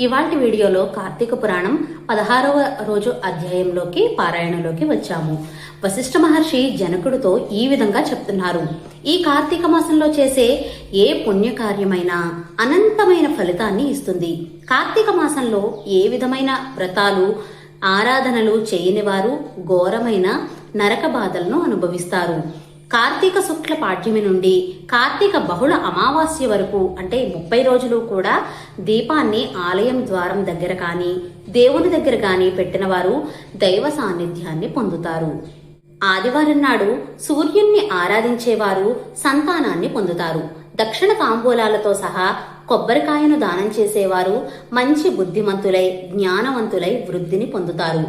ఇవాల్టి వీడియోలో కార్తీక పురాణం 16వ రోజు అధ్యాయంలోకి పారాయణలోకి వచ్చాము. వశిష్ఠ మహర్షి జనకుడితో ఈ విధంగా చెప్తున్నారు. ఈ కార్తీక మాసంలో చేసే ఏ పుణ్యకార్యమైనా అనంతమైన ఫలితాన్ని ఇస్తుంది. కార్తీక మాసంలో ఏ విధమైన వ్రతాలు ఆరాధనలు చేయని వారు ఘోరమైన నరక బాధలను అనుభవిస్తారు. కార్తీక శుక్ల పాడ్యమి నుండి కార్తీక బహుళ అమావాస్య వరకు అంటే 30 రోజులు కూడా దీపాన్ని ఆలయం ద్వారం దగ్గర కానీ దేవుని దగ్గర కానీ పెట్టిన వారు దైవ సాన్నిధ్యాన్ని పొందుతారు. ఆదివారం నాడు సూర్యుణ్ణి ఆరాధించేవారు సంతానాన్ని పొందుతారు. దక్షిణ తాంబూలాలతో సహా కొబ్బరికాయను దానం చేసేవారు మంచి బుద్ధిమంతులై జ్ఞానవంతులై వృద్ధిని పొందుతారు.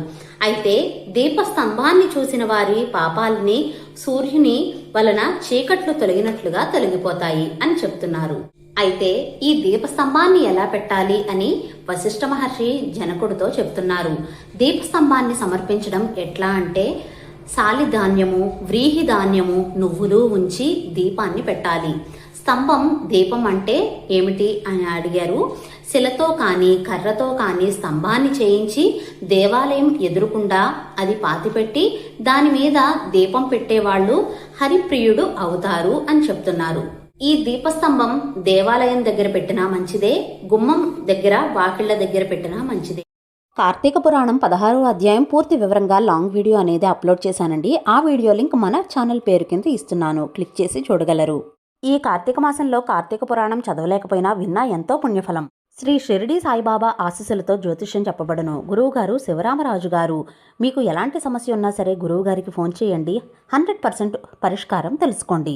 అయితే దీపస్తంభాన్ని చూసిన వారి పాపాలని సూర్యుని వలన చీకట్లు తొలగినట్లుగా తొలగిపోతాయి అని చెప్తున్నారు. అయితే ఈ దీపస్తంభాన్ని ఎలా పెట్టాలి అని వశిష్ఠ మహర్షి జనకుడితో చెప్తున్నారు. దీపస్తంభాన్ని సమర్పించడం ఎట్లా అంటే సాలిధాన్యము వ్రీహి ధాన్యము నువ్వులు ఉంచి దీపాన్ని పెట్టాలి. స్తంభం దీపం అంటే ఏమిటి అని అడిగారు. శిలతో కానీ కర్రతో కానీ స్తంభాన్ని చేయించి దేవాలయం ఎదురుకుండా అది పాతిపెట్టి దాని మీద దీపం పెట్టేవాళ్లు హరిప్రియుడు అవుతారు అని చెప్తున్నారు. ఈ దీపస్తంభం దేవాలయం దగ్గర పెట్టినా మంచిదే, గుమ్మం దగ్గర వాకిళ్ల దగ్గర పెట్టినా మంచిదే. కార్తీక పురాణం 16వ అధ్యాయం పూర్తి వివరంగా లాంగ్ వీడియో అనేది అప్లోడ్ చేశానండి. ఆ వీడియో లింక్ మన ఛానల్ పేరు కింద ఇస్తున్నాను, క్లిక్ చేసి చూడగలరు. ఈ కార్తీక మాసంలో కార్తీక పురాణం చదవలేకపోయినా విన్నా ఎంతో పుణ్యఫలం. శ్రీ షిరిడి సాయిబాబా ఆశీస్సులతో జ్యోతిష్యం చెప్పబడును. గురువుగారు శివరామరాజు గారు. మీకు ఎలాంటి సమస్య ఉన్నా సరే గురువుగారికి ఫోన్ చేయండి, 100% పరిష్కారం తెలుసుకోండి.